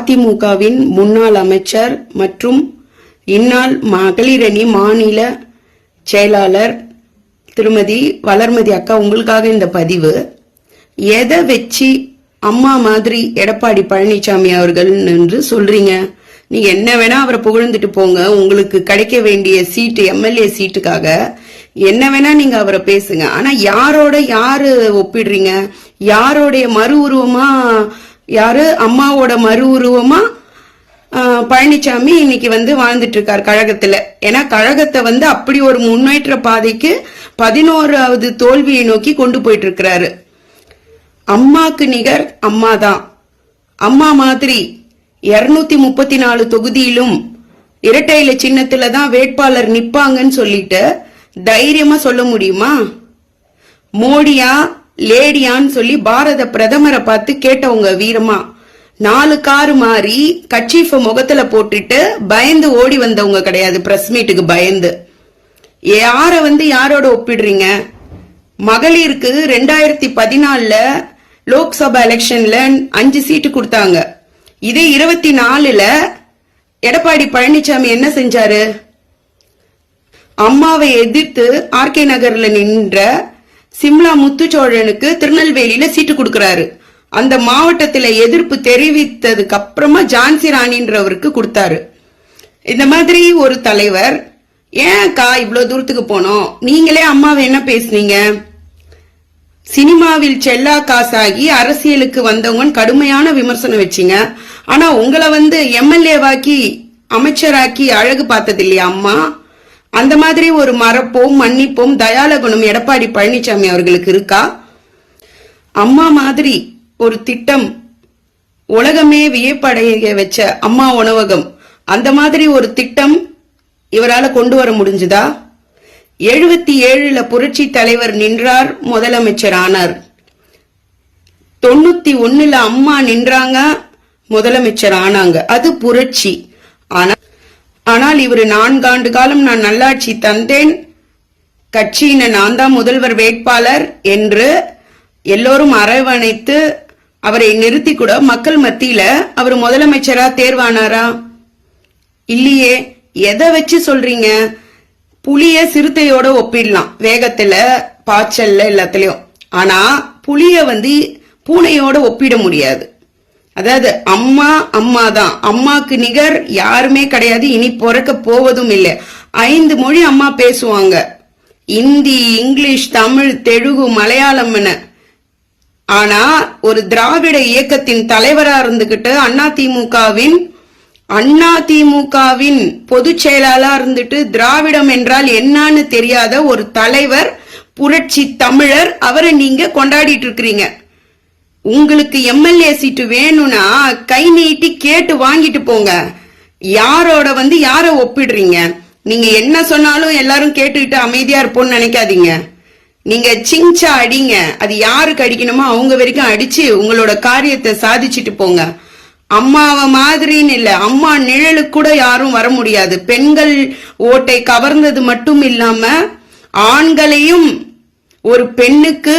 அதிமுகவின் முன்னாள் அமைச்சர் மற்றும் இந்நாள் மகளிரணி மாநில செயலாளர் திருமதி வளர்மதி அக்கா, உங்களுக்காக இந்த பதிவு. எதை வச்சு அம்மா மாதிரி எடப்பாடி பழனிசாமி அவர்கள் என்று சொல்றீங்க? நீங்க என்ன வேணா அவரை புகழ்ந்துட்டு போங்க. உங்களுக்கு கிடைக்க வேண்டிய சீட்டு, எம்எல்ஏ சீட்டுக்காக என்ன வேணா நீங்க அவரை பேசுங்க. ஆனா யாரோட யாரு ஒப்பிடுறீங்க? யாரோடைய மறு உருவமா? யாரு அம்மாவோட மறு உருவமா பழனிசாமி இன்னைக்கு வாழ்ந்துட்டு இருக்காரு கழகத்துல. ஏன்னா கழகத்தை அப்படி ஒரு முன்னேற்ற பாதைக்கு 11வது தோல்வியை நோக்கி கொண்டு போயிட்டு இருக்கிறாரு. அம்மாக்கு நிகர் அம்மா தான். அம்மா மாதிரி 234 தொகுதியிலும் இரட்டை இலை சின்னத்துல தான் வேட்பாளர் நிப்பாங்கன்னு சொல்லிட்டு தைரியமா சொல்ல முடியுமா? மோடியா லேடியான்னு சொல்லி பாரத பிரதமரை பார்த்து கேட்டவங்க வீரமா. 4 காரு மாறி கட்சீஃப முகத்துல போட்டுட்டு பயந்து ஓடி வந்தவங்க கிடையாது. பிரஸ் மீட்டுக்கு பயந்து. யார யாரோட ஒப்பிடுறீங்க? மகளிருக்கு 2014 லோக்சபா எலெக்ஷன்ல 5 சீட்டு கொடுத்தாங்க. இதே 24 எடப்பாடி பழனிசாமி என்ன செஞ்சாரு? அம்மாவை எதிர்த்து ஆர்கே நகர்ல நின்ற சிம்லா முத்துச்சோழனுக்கு திருநெல்வேலியில சீட்டு கொடுக்கறாரு. அந்த மாவட்டத்துல எதிர்ப்பு தெரிவித்ததுக்கு அப்புறமா ஜான்சி ராணின்றவருக்கு கொடுத்தாரு. இந்த மாதிரி ஒரு தலைவர் ஏன்க்கா இவ்வளவு தூரத்துக்கு போனோம்? நீங்களே அம்மாவை என்ன பேசுனீங்க? சினிமாவில் செல்லா காசாகி அரசியலுக்கு வந்தவங்க கடுமையான விமர்சனம் வச்சீங்க. ஆனா உங்களை எம்எல்ஏவாக்கி அமைச்சராக்கி அழகு பார்த்தது இல்லையா அம்மா? அந்த மாதிரி ஒரு மறப்போம் மன்னிப்போம் தயால குணம் எடப்பாடி பழனிசாமி அவர்களுக்கு இருக்கா? அம்மா மாதிரி ஒரு திட்டம் உலகமே வியப்படைய வச்ச அம்மா உணவகம், அந்த மாதிரி ஒரு திட்டம் இவரால கொண்டு வர முடிஞ்சுதா? 77 புரட்சி தலைவர் நின்றார், முதலமைச்சர் ஆனார். 91 அம்மா நின்றாங்க, முதலமைச்சர் ஆனாங்க. அது புரட்சி. ஆனால் இவர் 4 ஆண்டு காலம் நான் நல்லாட்சி தந்தேன், கட்சியின நான் தான் முதல்வர் வேட்பாளர் என்று எல்லோரும் அரவணைத்து அவரை நிறுத்தி கூட மக்கள் மத்தியில அவர் முதலமைச்சரா தேர்வானாரா? இல்லையே. எதை வச்சு சொல்றீங்க? புலிய சிறுத்தையோட ஒப்பிடலாம், வேகத்துல பாய்ச்சல்ல எல்லாத்துலயும். ஆனா புலிய பூனையோட ஒப்பிட முடியாது. அதாவது அம்மா அம்மா தான். அம்மாக்கு நிகர் யாருமே கிடையாது, இனி பிறக்க போவதும் இல்லை. 5 மொழி அம்மா பேசுவாங்க. இந்தி, இங்கிலீஷ், தமிழ், தெலுங்கு, மலையாளம். ஆனா ஒரு திராவிட இயக்கத்தின் தலைவரா இருந்துகிட்டு அதிமுகவின் பொதுச் செயலாளர் இருந்துட்டு திராவிடம் என்றால் என்னன்னு தெரியாத ஒரு தலைவர், புரட்சி தமிழர், அவரை நீங்க கொண்டாடிட்டு இருக்கிறீங்க. உங்களுக்கு எம்எல்ஏ சீட்டு வேணும்னா கை நீட்டி கேட்டு வாங்கிட்டு போங்க. யாரோட யார ஒப்பிடுறீங்க? நீங்க என்ன சொன்னாலும் எல்லாரும் கேட்டுக்கிட்டு அமைதியா இருப்போம்னு நினைக்காதீங்க. நீங்க சிங்சா அடிங்க. அது யாருக்கு அடிக்கணுமோ அவங்க வரைக்கும் அடிச்சு உங்களோட காரியத்தை சாதிச்சுட்டு போங்க. அம்மாவை மாதிரின்னு இல்ல, அம்மா நிழலுக்கு கூட யாரும் வர முடியாது. பெண்கள் ஓட்டை கவர்ந்தது மட்டும் இல்லாம ஆண்களையும் ஒரு பெண்ணுக்கு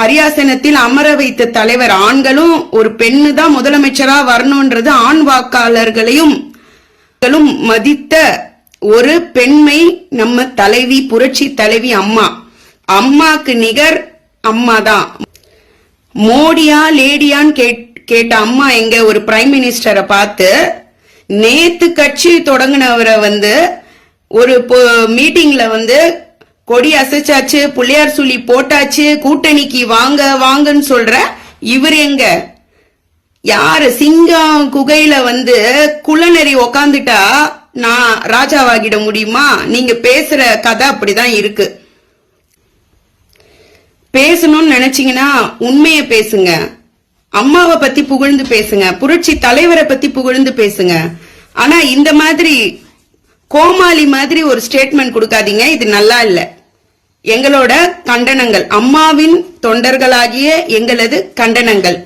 அரியாசனத்தில் அமர வைத்த தலைவர். ஆண்களும் ஒரு பெண்ணு தான் முதலமைச்சரா வரணும்ன்றது ஆண் வாக்காளர்களையும் மதித்த ஒரு பெண்மை நம்ம தலைவி, புரட்சி தலைவி அம்மா. அம்மாக்கு நிகர் அம்மா தான். மோடியா லேடியான்னு கேட்ட அம்மா எங்க? ஒரு பிரைம் மினிஸ்டரை பார்த்து நேத்து கட்சி தொடங்கினவரை ஒரு மீட்டிங்ல கொடி அசைச்சாச்சு, புள்ளியார் சொல்லி போட்டாச்சு, கூட்டணிக்கு வாங்க வாங்கன்னு சொல்ற இவர் எங்க? யாரு? சிங்கம் குகையில குள்ளநெறி உக்காந்துட்டா நான் ராஜாவாகிட முடியுமா? நீங்க பேசுற கதை அப்படிதான் இருக்கு. பேசணும்னு நினைச்சீங்கன்னா உண்மைய பேசுங்க. அம்மாவை பத்தி புகழ்ந்து பேசுங்க, புரட்சி தலைவரை பத்தி புகழ்ந்து பேசுங்க. ஆனா இந்த மாதிரி கோமாளி மாதிரி ஒரு ஸ்டேட்மெண்ட் கொடுக்காதீங்க. இது நல்லா இல்ல. எங்களோட கண்டனங்கள், அம்மாவின் தொண்டர்களாகிய எங்களது கண்டனங்கள்.